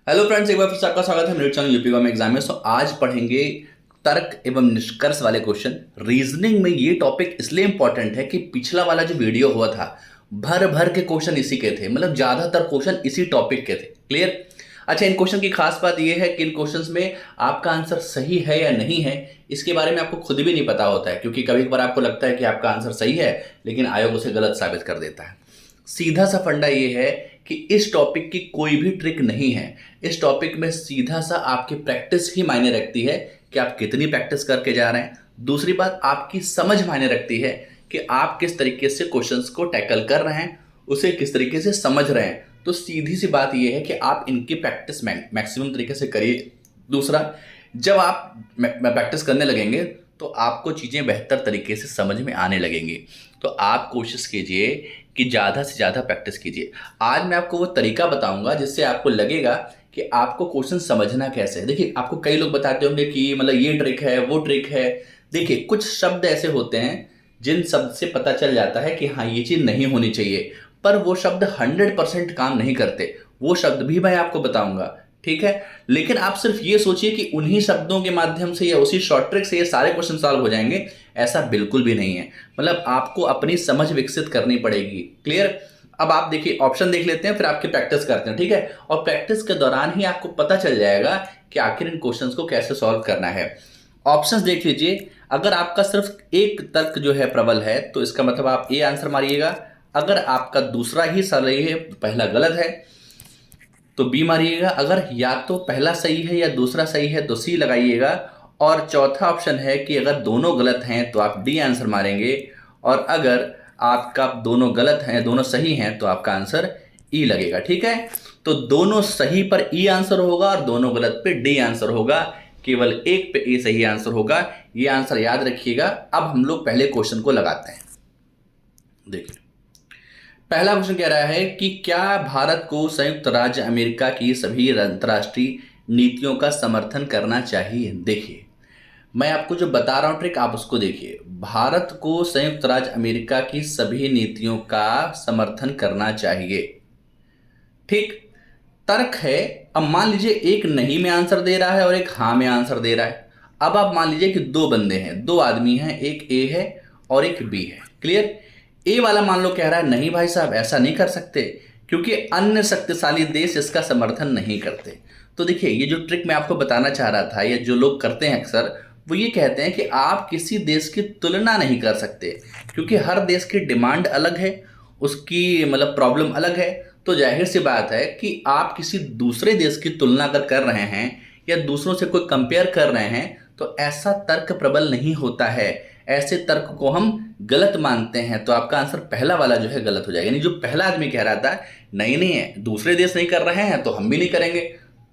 Hello friends, एक बार फिर से आपका स्वागत है मेरे चैनल यूपी कॉम एग्जाम में। आज पढ़ेंगे तर्क एवं निष्कर्ष वाले क्वेश्चन। रीजनिंग में ये टॉपिक इसलिए इंपॉर्टेंट है कि पिछला वाला जो वीडियो हुआ था भर भर के क्वेश्चन इसी के थे, मतलब ज्यादातर क्वेश्चन इसी टॉपिक के थे। क्लियर? अच्छा, इन क्वेश्चन की खास बात यह है कि इन क्वेश्चंस में आपका आंसर सही है या नहीं है इसके बारे में आपको खुद भी नहीं पता होता है, क्योंकि कभी कभार आपको लगता है कि आपका आंसर सही है लेकिन आयोग उसे गलत साबित कर देता है। सीधा सा फंडा ये है कि इस टॉपिक की कोई भी ट्रिक नहीं है। इस टॉपिक में सीधा सा आपकी प्रैक्टिस ही मायने रखती है कि आप कितनी प्रैक्टिस करके जा रहे हैं। दूसरी बात, आपकी समझ मायने रखती है कि आप किस तरीके से क्वेश्चंस को टैकल कर रहे हैं, उसे किस तरीके से समझ रहे हैं। तो सीधी सी बात यह है कि आप इनकी प्रैक्टिस मैक्सिमम तरीके से करिए। दूसरा, जब आप प्रैक्टिस करने लगेंगे तो आपको चीज़ें बेहतर तरीके से समझ में आने लगेंगी। तो आप कोशिश कीजिए कि ज़्यादा से ज़्यादा प्रैक्टिस कीजिए। आज मैं आपको वो तरीका बताऊंगा जिससे आपको लगेगा कि आपको क्वेश्चन समझना कैसे है। देखिए, आपको कई लोग बताते होंगे कि मतलब ये ट्रिक है वो ट्रिक है। देखिए, कुछ शब्द ऐसे होते हैं जिन शब्द से पता चल जाता है कि हाँ ये चीज़ नहीं होनी चाहिए, पर वो शब्द 100% काम नहीं करते। वो शब्द भी मैं आपको बताऊंगा, ठीक है? लेकिन आप सिर्फ ये सोचिए कि उन्हीं शब्दों के माध्यम से या उसी शॉर्ट ट्रिक से ये सारे क्वेश्चन सॉल्व हो जाएंगे, ऐसा बिल्कुल भी नहीं है। मतलब आपको अपनी समझ विकसित करनी पड़ेगी। क्लियर? अब आप देखिए, ऑप्शन देख लेते हैं, फिर आपकी प्रैक्टिस करते हैं, ठीक है? और प्रैक्टिस के दौरान ही आपको पता चल जाएगा कि आखिर इन क्वेश्चंस को कैसे सॉल्व करना है। ऑप्शंस देख लीजिए। अगर आपका सिर्फ एक तर्क जो है प्रबल है तो इसका मतलब आप ए आंसर मारिएगा। अगर आपका दूसरा ही सही है, पहला गलत है, तो बी मारिएगा। अगर या तो पहला सही है या दूसरा सही है तो सी लगाइएगा। और चौथा ऑप्शन है कि अगर दोनों गलत हैं तो आप डी आंसर मारेंगे। और अगर आपका दोनों गलत हैं, दोनों सही हैं, तो आपका आंसर ई लगेगा। ठीक है? तो दोनों सही पर ई आंसर होगा और दोनों गलत पे डी आंसर होगा। केवल एक पे ए सही आंसर होगा। ये आंसर याद रखिएगा। अब हम लोग पहले क्वेश्चन को लगाते हैं। देखिए, पहला क्वेश्चन कह रहा है कि क्या भारत को संयुक्त राज्य अमेरिका की सभी अंतर्राष्ट्रीय नीतियों का समर्थन करना चाहिए? देखिए, मैं आपको जो बता रहा हूं ट्रिक, आप उसको देखिए। भारत को संयुक्त राज्य अमेरिका की सभी नीतियों का समर्थन करना चाहिए। ठीक? तर्क है। अब मान लीजिए एक नहीं में आंसर दे रहा है और एक हाँ में आंसर दे रहा है। अब आप मान लीजिए कि दो बंदे हैं, दो आदमी हैं, एक ए है और एक बी है। क्लियर? ए वाला मान लो कह रहा है नहीं भाई साहब, ऐसा नहीं कर सकते क्योंकि अन्य शक्तिशाली देश इसका समर्थन नहीं करते। तो देखिए, ये जो ट्रिक मैं आपको बताना चाह रहा था, ये जो लोग करते हैं अक्सर, वो ये कहते हैं कि आप किसी देश की तुलना नहीं कर सकते क्योंकि हर देश की डिमांड अलग है, उसकी मतलब प्रॉब्लम अलग है। तो जाहिर सी बात है कि आप किसी दूसरे देश की तुलना अगर कर रहे हैं या दूसरों से कोई कंपेयर कर रहे हैं तो ऐसा तर्क प्रबल नहीं होता है। ऐसे तर्क को हम गलत मानते हैं। तो आपका आंसर पहला वाला जो है गलत हो जाएगा। यानी जो पहला आदमी कह रहा था नहीं नहीं है, दूसरे देश नहीं कर रहे हैं तो हम भी नहीं करेंगे,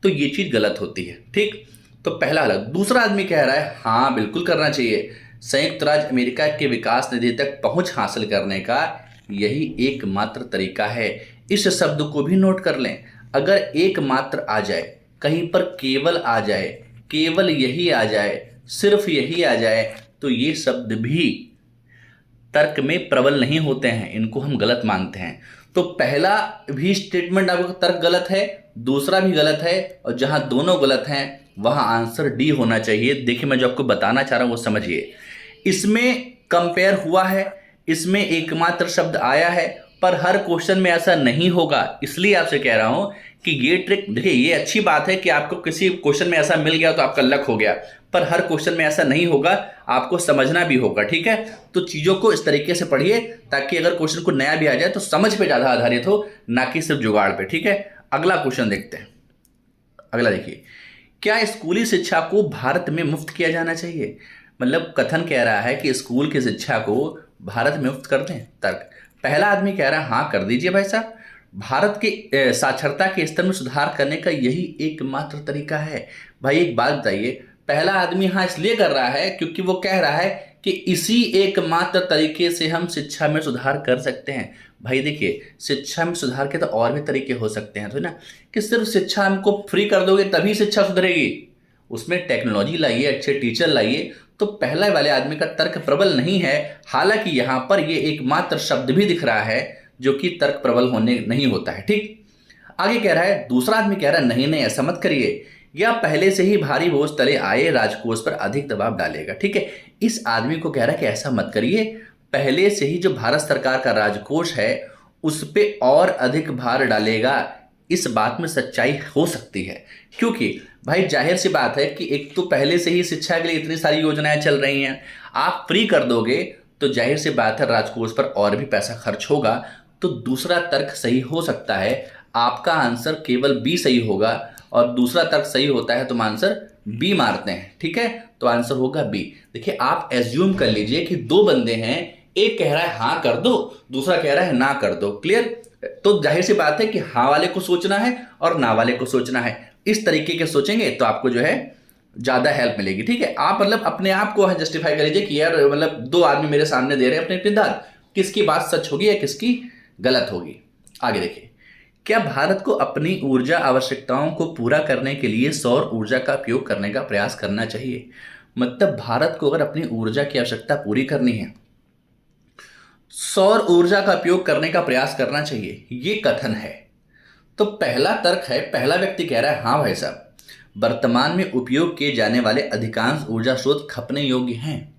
तो ये चीज गलत होती है। ठीक? तो पहला वाला। दूसरा आदमी कह रहा है हाँ बिल्कुल करना चाहिए। संयुक्त राज्य अमेरिका के विकास निधि तक पहुंच हासिल करने का यही एकमात्र तरीका है। इस शब्द को भी नोट कर लें। अगर एकमात्र आ जाए, कहीं पर केवल आ जाए, केवल यही आ जाए, सिर्फ यही आ जाए, तो ये शब्द भी तर्क में प्रबल नहीं होते हैं, इनको हम गलत मानते हैं। तो पहला भी स्टेटमेंट आपका तर्क गलत है, दूसरा भी गलत है, और जहां दोनों गलत हैं वहां आंसर डी होना चाहिए। देखिए, मैं जो आपको बताना चाह रहा हूं वो समझिए। इसमें कंपेयर हुआ है, इसमें एकमात्र शब्द आया है, पर हर क्वेश्चन में ऐसा नहीं होगा। इसलिए आपसे कह रहा हूं कि ये ट्रिक देखिए, ये अच्छी बात है कि आपको किसी क्वेश्चन में ऐसा मिल गया तो आपका लक हो गया, पर हर क्वेश्चन में ऐसा नहीं होगा, आपको समझना भी होगा। ठीक है? तो चीजों को इस तरीके से पढ़िए ताकि अगर क्वेश्चन को नया भी आ जाए तो समझ पे ज्यादा आधारित हो, ना कि सिर्फ जुगाड़ पे। ठीक है? अगला क्वेश्चन देखते हैं। अगला देखिए, क्या स्कूली शिक्षा को भारत में मुफ्त किया जाना चाहिए? मतलब कथन कह रहा है कि स्कूल की शिक्षा को भारत में मुफ्त कर दें। तर्क, पहला आदमी कह रहा है हाँ कर दीजिए भाई साहब। भारत के साक्षरता के स्तर में सुधार करने का यही एकमात्र तरीका है। भाई एक बात बताइए, पहला आदमी हाँ इसलिए कर रहा है क्योंकि वो कह रहा है कि इसी एकमात्र तरीके से हम शिक्षा में सुधार कर सकते हैं। भाई देखिए, शिक्षा में सुधार के तो और भी तरीके हो सकते हैं, तो ना कि सिर्फ शिक्षा हमको फ्री कर दोगे तभी शिक्षा सुधरेगी। उसमें टेक्नोलॉजी लाइए, अच्छे टीचर लाइए। तो पहले वाले आदमी का तर्क प्रबल नहीं है। हालांकि यहां पर ये एकमात्र शब्द भी दिख रहा है जो कि तर्क प्रबल होने नहीं होता है। ठीक? आगे कह रहा है, दूसरा आदमी कह रहा है नहीं नहीं ऐसा मत करिए, या पहले से ही भारी बोझ तले आए राजकोष पर अधिक दबाव डालेगा। ठीक है, इस आदमी को कह रहा है कि ऐसा मत करिए, पहले से ही जो भारत सरकार का राजकोष है उस पे और अधिक भार डालेगा। इस बात में सच्चाई हो सकती है, क्योंकि भाई जाहिर सी बात है कि एक तो पहले से ही शिक्षा के लिए इतनी सारी योजनाएं चल रही हैं, आप फ्री कर दोगे तो जाहिर सी बात है राजकोष पर और भी पैसा खर्च होगा। तो दूसरा तर्क सही हो सकता है, आपका आंसर केवल बी सही होगा, और दूसरा तर्क सही होता है तो हम आंसर बी मारते हैं। ठीक है, तो आंसर होगा बी। देखिए आप एज्यूम कर लीजिए कि दो बंदे हैं, एक कह रहा है हाँ कर दो, दूसरा कह रहा है ना कर दो। क्लियर? तो जाहिर सी बात है कि हाँ वाले को सोचना है और ना वाले को सोचना है। इस तरीके के सोचेंगे तो आपको जो है ज्यादा हेल्प मिलेगी। ठीक है, आप मतलब अपने आप को जस्टिफाई कर लीजिए कि यार मतलब दो आदमी मेरे सामने दे रहे हैं अपने अपने दाद, किसकी बात सच होगी या किसकी गलत होगी। आगे देखिए, क्या भारत को अपनी ऊर्जा आवश्यकताओं को पूरा करने के लिए सौर ऊर्जा का उपयोग करने का प्रयास करना चाहिए? मतलब भारत को अगर अपनी ऊर्जा की आवश्यकता पूरी करनी है, सौर ऊर्जा का उपयोग करने का प्रयास करना चाहिए, ये कथन है। तो पहला तर्क है, पहला व्यक्ति कह रहा है हाँ भाई साहब, वर्तमान में उपयोग किए जाने वाले अधिकांश ऊर्जा स्रोत खपने योग्य हैं।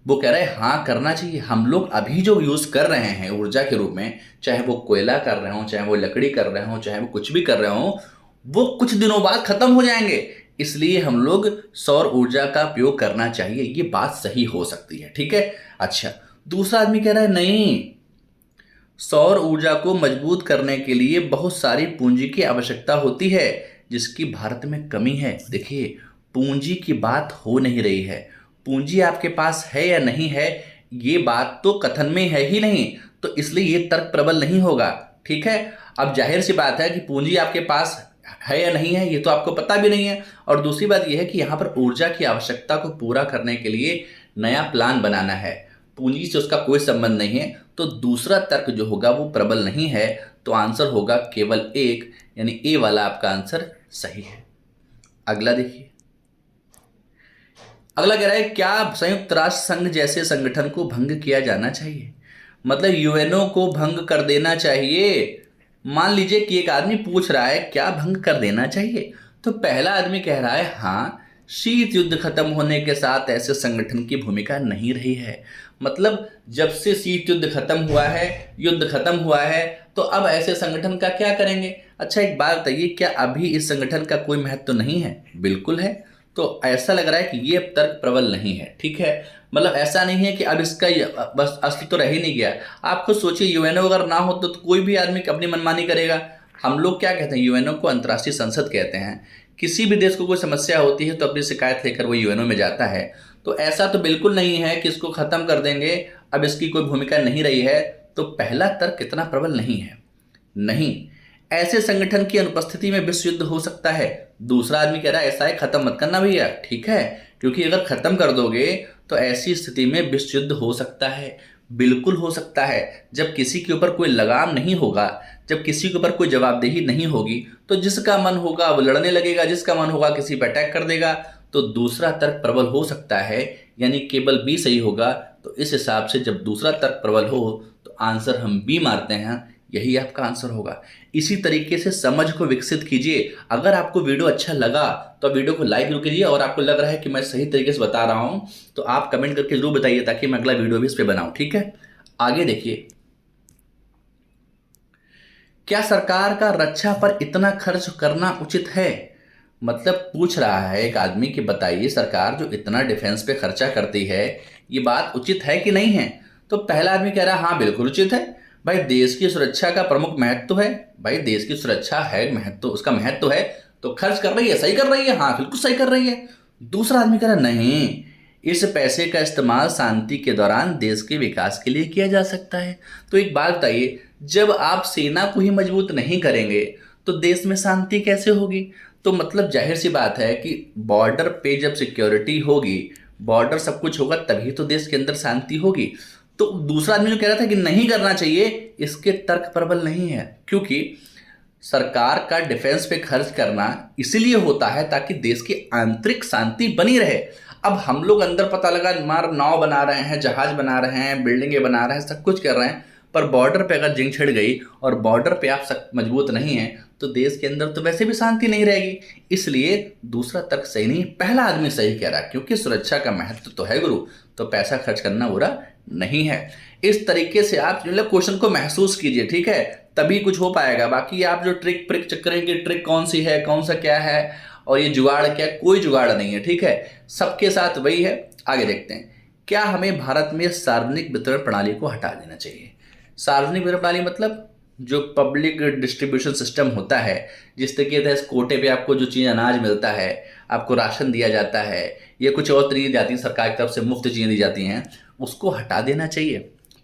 वो कह रहे हैं हाँ करना चाहिए। हम लोग अभी जो यूज कर रहे हैं ऊर्जा के रूप में, चाहे वो कोयला कर रहे हो, चाहे वो लकड़ी कर रहे हो, चाहे वो कुछ भी कर रहे हो, वो कुछ दिनों बाद खत्म हो जाएंगे। इसलिए हम लोग सौर ऊर्जा का उपयोग करना चाहिए, ये बात सही हो सकती है। ठीक है, अच्छा दूसरा आदमी कह रहा है नहीं, सौर ऊर्जा को मजबूत करने के लिए बहुत सारी पूंजी की आवश्यकता होती है जिसकी भारत में कमी है। देखिए पूंजी की बात हो नहीं रही है, पूंजी आपके पास है या नहीं है ये बात तो कथन में है ही नहीं, तो इसलिए ये तर्क प्रबल नहीं होगा। ठीक है, अब जाहिर सी बात है कि पूंजी आपके पास है या नहीं है ये तो आपको पता भी नहीं है, और दूसरी बात यह है कि यहाँ पर ऊर्जा की आवश्यकता को पूरा करने के लिए नया प्लान बनाना है, पूंजी से उसका कोई संबंध नहीं है। तो दूसरा तर्क जो होगा वो प्रबल नहीं है, तो आंसर होगा केवल एक, यानी ए वाला आपका आंसर सही है। अगला देखिए, अगला कह रहा है क्या संयुक्त राष्ट्र संघ जैसे संगठन को भंग किया जाना चाहिए? मतलब यूएनओ को भंग कर देना चाहिए। मान लीजिए कि एक आदमी पूछ रहा है क्या भंग कर देना चाहिए, तो पहला आदमी कह रहा है हाँ, शीत युद्ध खत्म होने के साथ ऐसे संगठन की भूमिका नहीं रही है। मतलब जब से शीत युद्ध खत्म हुआ है, युद्ध खत्म हुआ है, तो अब ऐसे संगठन का क्या करेंगे? अच्छा एक बात बताइए, क्या अभी इस संगठन का कोई महत्व तो नहीं है? बिल्कुल है। तो ऐसा लग रहा है कि ये अब तर्क प्रबल नहीं है। ठीक है, मतलब ऐसा नहीं है कि अब इसका बस अस्तित्व तो रह ही नहीं गया। आप खुद सोचिए, यूएनओ अगर ना हो तो कोई भी आदमी अपनी मनमानी करेगा। हम लोग क्या कहते हैं, यूएनओ को अंतर्राष्ट्रीय संसद कहते हैं। किसी भी देश को कोई समस्या होती है तो अपनी शिकायत लेकर वो यूएनओ में जाता है। तो ऐसा तो बिल्कुल नहीं है कि इसको खत्म कर देंगे, अब इसकी कोई भूमिका नहीं रही है। तो पहला तर्क कितना प्रबल नहीं है, नहीं, ऐसे संगठन की अनुपस्थिति में विश्व युद्ध हो सकता है। दूसरा आदमी कह रहा है ऐसा है, खत्म मत करना भैया। ठीक है, क्योंकि अगर खत्म कर दोगे तो ऐसी स्थिति में विश्व युद्ध हो सकता है, बिल्कुल हो सकता है। जब किसी के ऊपर कोई लगाम नहीं होगा, जब किसी के ऊपर कोई जवाबदेही नहीं होगी, तो जिसका मन होगा वो लड़ने लगेगा, जिसका मन होगा किसी पर अटैक कर देगा। तो दूसरा तर्क प्रबल हो सकता है, यानी केवल बी सही होगा। तो इस हिसाब से जब दूसरा तर्क प्रबल हो तो आंसर हम बी मारते हैं, यही आपका आंसर होगा। इसी तरीके से समझ को विकसित कीजिए। अगर आपको वीडियो अच्छा लगा तो वीडियो को लाइक जरूर कीजिए, और आपको लग रहा है कि मैं सही तरीके से बता रहा हूं तो आप कमेंट करके जरूर बताइए ताकि मैं अगला वीडियो भी इस पर बनाऊं। ठीक है, आगे देखिए, क्या सरकार का रक्षा पर इतना खर्च करना उचित है? मतलब पूछ रहा है एक आदमी कि बताइए सरकार जो इतना डिफेंस पे खर्चा करती है ये बात उचित है कि नहीं है? तो पहला आदमी कह रहा है हाँ बिल्कुल उचित है। भाई देश की सुरक्षा का प्रमुख महत्व है, भाई देश की सुरक्षा है, महत्व उसका महत्व है, तो खर्च कर रही है, सही कर रही है, हाँ बिल्कुल सही कर रही है। दूसरा आदमी कह रहा नहीं, इस पैसे का इस्तेमाल शांति के दौरान देश के विकास के लिए किया जा सकता है। तो एक बात बताइए, जब आप सेना को ही मजबूत नहीं करेंगे तो देश में शांति कैसे होगी? तो मतलब जाहिर सी बात है कि बॉर्डर पे जब सिक्योरिटी होगी, बॉर्डर सब कुछ होगा, तभी तो देश के अंदर शांति होगी। तो दूसरा आदमी जो कह रहा था कि नहीं करना चाहिए, इसके तर्क प्रबल नहीं है, क्योंकि सरकार का डिफेंस पे खर्च करना इसीलिए होता है ताकि देश की आंतरिक शांति बनी रहे। अब हम लोग अंदर पता लगा मार नाव बना रहे हैं, जहाज बना रहे हैं, बिल्डिंगें बना रहे हैं, सब कुछ कर रहे हैं, पर बॉर्डर पे अगर जंग छिड़ गई और बॉर्डर पे आप मजबूत नहीं है तो देश के अंदर तो वैसे भी शांति नहीं रहेगी। इसलिए दूसरा तर्क सही नहीं, पहला आदमी सही कह रहा है, क्योंकि सुरक्षा का महत्व तो है गुरु, तो पैसा खर्च करना बुरा नहीं है। इस तरीके से आप मतलब क्वेश्चन को महसूस कीजिए, ठीक है, तभी कुछ हो पाएगा। बाकी आप जो ट्रिक प्रिक चेक करेंगे, ट्रिक कौन सी है, कौन सा क्या है और ये जुगाड़ क्या है, कोई जुगाड़ नहीं है, ठीक है, सबके साथ वही है। आगे देखते हैं, क्या हमें भारत में सार्वजनिक वितरण प्रणाली को हटा देना चाहिए? सार्वजनिक वितरण प्रणाली मतलब जो पब्लिक डिस्ट्रीब्यूशन सिस्टम होता है, जिस तरीके से कोटे पे आपको जो चीज़ अनाज मिलता है, आपको राशन दिया जाता है या कुछ और तरीके जाती हैं, सरकार की तरफ से मुफ्त चीज़ें दी जाती हैं, उसको हटा देना चाहिए।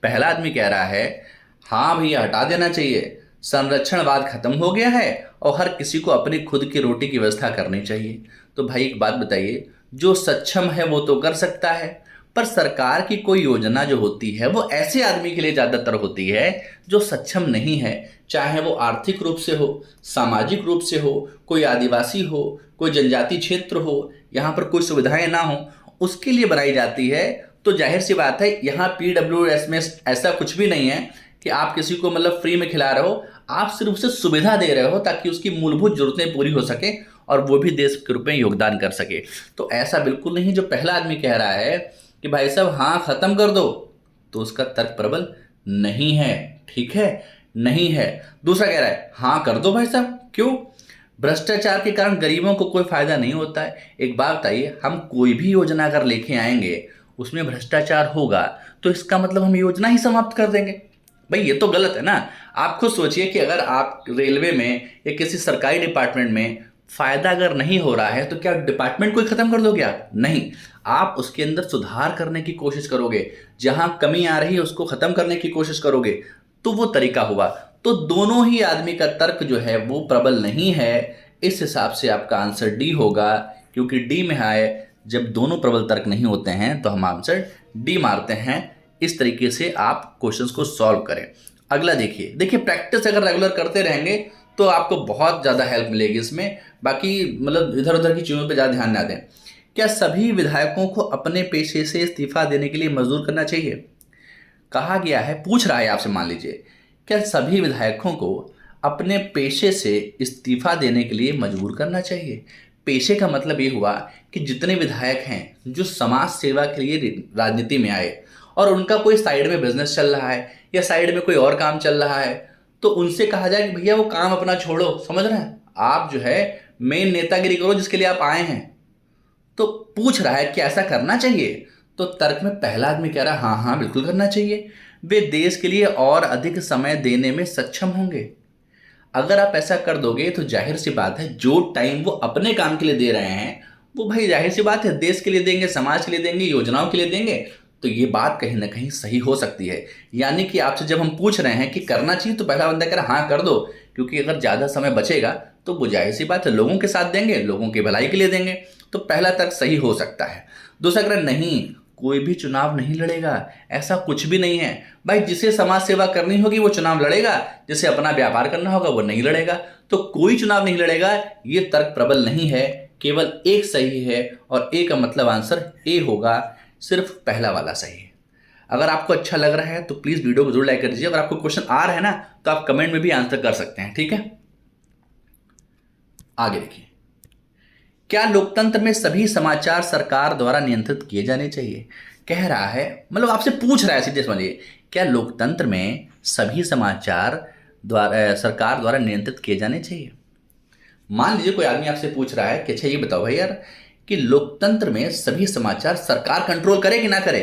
पहला आदमी कह रहा है हाँ भैया हटा देना चाहिए, संरक्षणवाद खत्म हो गया है और हर किसी को अपनी खुद की रोटी की व्यवस्था करनी चाहिए। तो भाई एक बात बताइए, जो सक्षम है वो तो कर सकता है, पर सरकार की कोई योजना जो होती है वो ऐसे आदमी के लिए ज़्यादातर होती है जो सक्षम नहीं है, चाहे वो आर्थिक रूप से हो, सामाजिक रूप से हो, कोई आदिवासी हो, कोई जनजाति क्षेत्र हो, यहाँ पर कोई सुविधाएं ना हो, उसके लिए बनाई जाती है। तो जाहिर सी बात है यहाँ PWS में ऐसा कुछ भी नहीं है कि आप किसी को मतलब फ्री में खिला रहे हो, आप सिर्फ उसे सुविधा दे रहे हो ताकि उसकी मूलभूत जरूरतें पूरी हो सके और वो भी देश के रूप में योगदान कर सके। तो ऐसा बिल्कुल नहीं जो पहला आदमी कह रहा है कि भाई साहब हाँ खत्म कर दो, तो उसका तर्क प्रबल नहीं है, ठीक है, नहीं है। दूसरा कह रहा है हाँ कर दो भाई साहब, क्यों? भ्रष्टाचार के कारण गरीबों को कोई फायदा नहीं होता है। एक बात बताइए, हम कोई भी योजना अगर लेके आएंगे उसमें भ्रष्टाचार होगा तो इसका मतलब हम योजना ही समाप्त कर देंगे? भाई ये तो गलत है ना। आप खुद सोचिए कि अगर आप रेलवे में या किसी सरकारी डिपार्टमेंट में फायदा अगर नहीं हो रहा है तो क्या डिपार्टमेंट को ही खत्म कर दोगे आप? नहीं, आप उसके अंदर सुधार करने की कोशिश करोगे, जहां कमी आ रही है उसको खत्म करने की कोशिश करोगे, तो वो तरीका हुआ। तो दोनों ही आदमी का तर्क जो है वो प्रबल नहीं है। इस हिसाब से आपका आंसर डी होगा, क्योंकि डी में है जब दोनों प्रबल तर्क नहीं होते हैं तो हम आंसर डी मारते हैं। इस तरीके से आप क्वेश्चंस को सॉल्व करें। अगला देखिए प्रैक्टिस अगर रेगुलर करते रहेंगे तो आपको बहुत ज़्यादा हेल्प मिलेगी इसमें। बाकी मतलब इधर उधर की चीज़ों पे ज़्यादा ध्यान ना दें। क्या सभी विधायकों को अपने पेशे से इस्तीफा देने के लिए मजबूर करना चाहिए? कहा गया है, पूछ रहा है आपसे, मान लीजिए क्या सभी विधायकों को अपने पेशे से इस्तीफा देने के लिए मजबूर करना चाहिए? पेशे का मतलब ये हुआ कि जितने विधायक हैं जो समाज सेवा के लिए राजनीति में आए और उनका कोई साइड में बिजनेस चल रहा है या साइड में कोई और काम चल रहा है, तो उनसे कहा जाए कि भैया वो काम अपना छोड़ो, समझ रहे हैं, आप जो है मेन नेतागिरी करो जिसके लिए आप आए हैं। तो पूछ रहा है कि ऐसा करना चाहिए? तो तर्क में पहला आदमी कह रहा है हाँ हाँ बिल्कुल करना चाहिए, वे देश के लिए और अधिक समय देने में सक्षम होंगे। अगर आप ऐसा कर दोगे तो जाहिर सी बात है जो टाइम वो अपने काम के लिए दे रहे हैं वो भाई जाहिर सी बात है देश के लिए देंगे, समाज के लिए देंगे, योजनाओं के लिए देंगे। तो ये बात कहीं ना कहीं सही हो सकती है। यानी कि आपसे जब हम पूछ रहे हैं कि करना चाहिए तो पहला बंदा कह रहा हाँ कर दो, क्योंकि अगर ज़्यादा समय बचेगा तो वो जाहिर सी बात है लोगों के साथ देंगे, लोगों की भलाई के लिए देंगे। तो पहला तर्क सही हो सकता है। दूसरा कह रहा नहीं कोई भी चुनाव नहीं लड़ेगा, ऐसा कुछ भी नहीं है भाई। जिसे समाज सेवा करनी होगी वो चुनाव लड़ेगा, जिसे अपना व्यापार करना होगा वो नहीं लड़ेगा। तो कोई चुनाव नहीं लड़ेगा, ये तर्क प्रबल नहीं है। केवल एक सही है और ए का मतलब आंसर ए होगा, सिर्फ पहला वाला सही है। अगर आपको अच्छा लग रहा है तो प्लीज वीडियो को जरूर लाइक कर दीजिए। अगर आपको क्वेश्चन आ रहा है ना तो आप कमेंट में भी आंसर कर सकते हैं, ठीक है। आगे देखिए, क्या लोकतंत्र में सभी समाचार सरकार द्वारा नियंत्रित किए जाने चाहिए? कह रहा है मतलब आपसे पूछ रहा है, सीधे समझिए, क्या लोकतंत्र में सभी समाचार सरकार द्वारा नियंत्रित किए जाने चाहिए? मान लीजिए कोई आदमी आपसे पूछ रहा है कि अच्छा ये बताओ भाई यार कि लोकतंत्र में सभी समाचार सरकार कंट्रोल करे कि ना करे?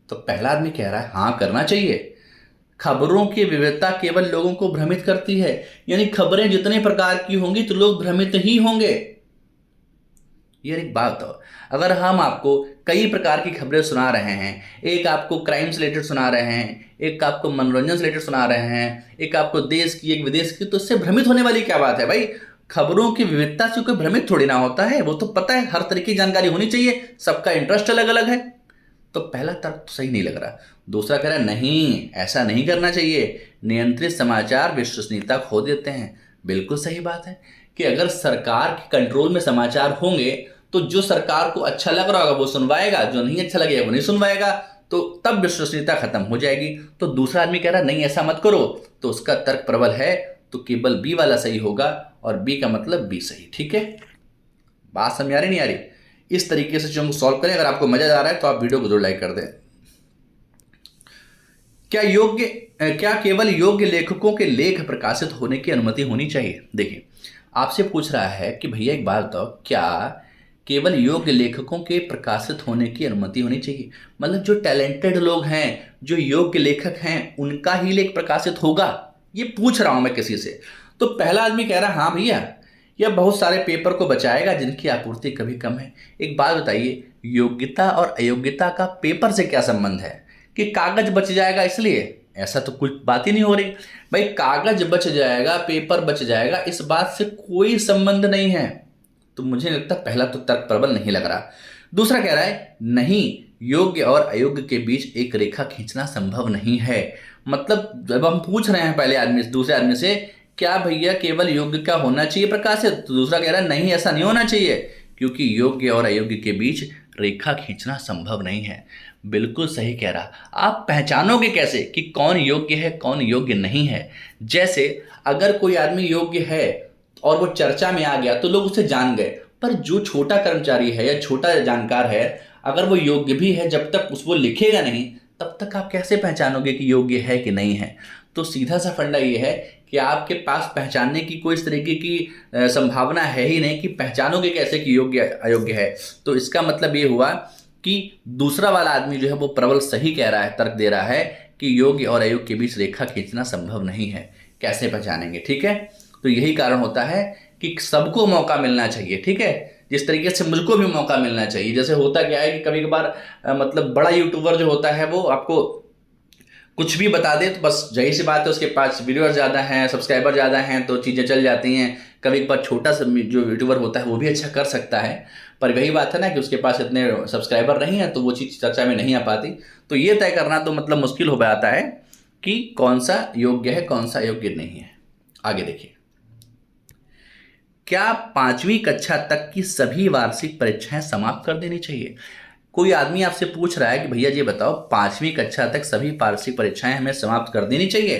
तो पहला आदमी कह रहा है हाँ करना चाहिए। खबरों की विविधता केवल लोगों को भ्रमित करती है, यानी खबरें जितने प्रकार की होंगी तो लोग भ्रमित ही होंगे। यार एक बात हो, अगर हम आपको कई प्रकार की खबरें सुना रहे हैं, एक आपको क्राइम से रिलेटेड सुना रहे हैं, एक आपको मनोरंजन से रिलेटेड सुना रहे हैं, एक आपको देश की एक विदेश की, तो इससे भ्रमित होने वाली क्या बात है भाई? खबरों की विविधता से कोई भ्रमित थोड़ी ना होता है, वो तो पता है हर तरह की जानकारी होनी चाहिए, सबका इंटरेस्ट अलग अलग है। तो पहला तर्क तो सही नहीं लग रहा। दूसरा कह रहा है नहीं ऐसा नहीं करना चाहिए, नियंत्रित समाचार विश्वसनीयता खो देते हैं। बिल्कुल सही बात है कि अगर सरकार के कंट्रोल में समाचार होंगे तो जो सरकार को अच्छा लग रहा होगा वो सुनवाएगा, जो नहीं अच्छा लगेगा वो नहीं सुनवाएगा, तो तब विश्वसनीयता खत्म हो जाएगी। तो दूसरा आदमी कह रहा है नहीं ऐसा मत करो, तो उसका तर्क प्रबल है, तो केवल बी वाला सही होगा और बी का मतलब बी सही। ठीक है, बात समझ आ रही नहीं आ रही? इस तरीके से चीजों को सॉल्व करें। अगर आपको मजा आ रहा है तो आप वीडियो को जरूर लाइक कर दें। क्या केवल योग्य लेखकों के लेख प्रकाशित होने की अनुमति होनी चाहिए? देखिए, आपसे पूछ रहा है कि भैया एक बात बताओ, क्या केवल योग्य लेखकों के प्रकाशित होने की अनुमति होनी चाहिए? मतलब जो टैलेंटेड लोग हैं, जो योग्य लेखक हैं, उनका ही लेख प्रकाशित होगा? ये पूछ रहा हूं मैं किसी से। तो पहला आदमी कह रहा हाँ भैया, यह बहुत सारे पेपर को बचाएगा जिनकी आपूर्ति कभी कम है। एक बात बताइए, योग्यता और अयोग्यता का पेपर से क्या संबंध है? कि कागज बच जाएगा इसलिए? ऐसा तो कुछ बात ही नहीं हो रही भाई। कागज बच जाएगा, पेपर बच जाएगा, इस बात से कोई संबंध नहीं है। तो मुझे लगता है पहला तो तर्क प्रबल नहीं लग रहा। दूसरा कह रहा है नहीं, योग्य और अयोग्य के बीच एक रेखा खींचना संभव नहीं है। मतलब जब हम पूछ रहे हैं पहले आदमी से, दूसरे आदमी से, क्या भैया केवल योग्य का होना चाहिए प्रकाशित? तो दूसरा कह रहा है नहीं, ऐसा नहीं होना चाहिए, क्योंकि योग्य और अयोग्य के बीच रेखा खींचना संभव नहीं है। बिल्कुल सही कह रहा। आप पहचानोगे कैसे कि कौन योग्य है कौन योग्य नहीं है? जैसे अगर कोई आदमी योग्य है और वो चर्चा में आ गया तो लोग उसे जान गए, पर जो छोटा कर्मचारी है या छोटा जानकार है, अगर वो योग्य भी है, जब तक उसको लिखेगा नहीं तब तक आप कैसे पहचानोगे कि योग्य है कि नहीं है? तो सीधा सा फंडा ये है कि आपके पास पहचानने की कोई इस तरीके की संभावना है ही नहीं कि पहचानोगे कैसे कि योग्य अयोग्य है। तो इसका मतलब ये हुआ कि दूसरा वाला आदमी जो है वो प्रबल सही कह रहा है, तर्क दे रहा है कि योग्य और अयोग्य के बीच रेखा खींचना संभव नहीं है। कैसे पहचानेंगे? ठीक है, तो यही कारण होता है कि सबको मौका मिलना चाहिए। ठीक है, जिस तरीके से मुझको भी मौका मिलना चाहिए। जैसे होता क्या है कि कभी कभार मतलब बड़ा यूट्यूबर जो होता है वो आपको कुछ भी बता दे तो बस जाहिर सी बात है उसके पास व्यूअर ज़्यादा हैं, सब्सक्राइबर ज़्यादा हैं, तो चीज़ें चल जाती हैं। कभी कभार छोटा सा जो यूट्यूबर होता है वो भी अच्छा कर सकता है, पर वही बात है ना कि उसके पास इतने सब्सक्राइबर नहीं है तो वो चीज़ चर्चा में नहीं आ पाती। तो ये तय करना तो मतलब मुश्किल हो जाता है कि कौन सा योग्य है कौन सा योग्य नहीं है। आगे देखिए, क्या 5वीं कक्षा तक की सभी वार्षिक परीक्षाएं समाप्त कर देनी चाहिए? कोई आदमी आपसे पूछ रहा है कि भैया ये बताओ 5वीं कक्षा तक सभी वार्षिक परीक्षाएं हमें समाप्त कर देनी चाहिए?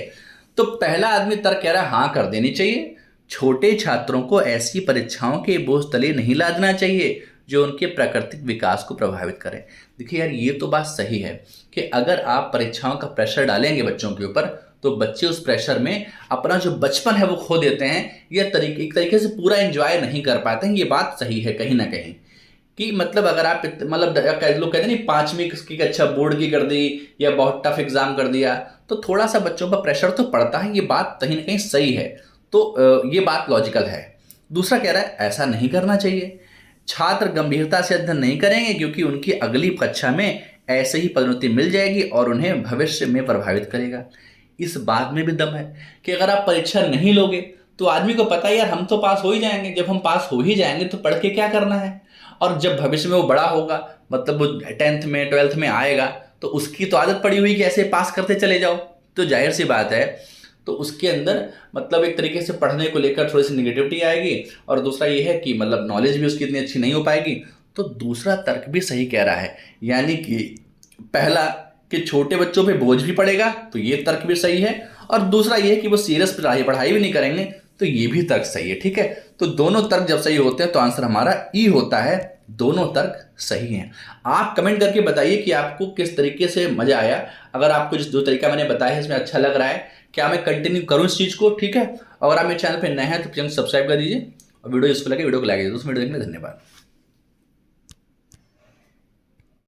तो पहला आदमी तर्क कह रहा है हाँ कर देनी चाहिए। छोटे छात्रों को ऐसी परीक्षाओं के बोझ तले नहीं लादना चाहिए जो उनके प्राकृतिक विकास को प्रभावित करें। देखिए यार, ये तो बात सही है कि अगर आप परीक्षाओं का प्रेशर डालेंगे बच्चों के ऊपर तो बच्चे उस प्रेशर में अपना जो बचपन है वो खो देते हैं, या एक तरीके से पूरा एंजॉय नहीं कर पाते हैं। ये बात सही है कहीं ना कहीं कि मतलब अगर आप मतलब लोग कहते हैं नहीं 5वीं की कक्षा बोर्ड की कर दी या बहुत टफ एग्जाम कर दिया, तो थोड़ा सा बच्चों पर प्रेशर तो पड़ता है। ये बात कहीं ना कहीं सही है, तो ये बात लॉजिकल है। दूसरा कह रहा है ऐसा नहीं करना चाहिए। छात्र गंभीरता से अध्ययन नहीं करेंगे क्योंकि उनकी अगली कक्षा में ऐसे ही पदोन्नति मिल जाएगी और उन्हें भविष्य में प्रभावित करेगा। इस बात में भी दम है कि अगर आप परीक्षा नहीं लोगे तो आदमी को पता है यार हम तो पास हो ही जाएंगे, जब हम पास हो ही जाएंगे तो पढ़ के क्या करना है। और जब भविष्य में वो बड़ा होगा, मतलब वो 10th में 12th में आएगा, तो उसकी तो आदत पड़ी हुई कि ऐसे पास करते चले जाओ, तो जाहिर सी बात है तो उसके अंदर मतलब एक तरीके से पढ़ने को लेकर थोड़ी सी निगेटिविटी आएगी। और दूसरा ये है कि मतलब नॉलेज भी उसकी इतनी अच्छी नहीं हो पाएगी। तो दूसरा तर्क भी सही कह रहा है, यानी कि पहला कि छोटे बच्चों पे बोझ भी पड़ेगा, तो ये तर्क भी सही है। और दूसरा ये है कि वो सीरियस पढ़ाई भी नहीं करेंगे, तो ये भी तर्क सही है। ठीक है, तो दोनों तर्क जब सही होते हैं तो आंसर हमारा ई होता है। दोनों तर्क सही हैं। आप कमेंट करके बताइए कि आपको किस तरीके से मजा आया। अगर आपको जिस 2 तरीका मैंने बताया है इसमें अच्छा लग रहा है, क्या मैं कंटिन्यू करूं इस चीज़ को? ठीक है, अगर आप मेरे चैनल पर नए हैं तो चैनल सब्सक्राइब कर दीजिए और वीडियो यूजफुल लगे वीडियो को लाइक कीजिए। दोस्तों वीडियो देखने में धन्यवाद।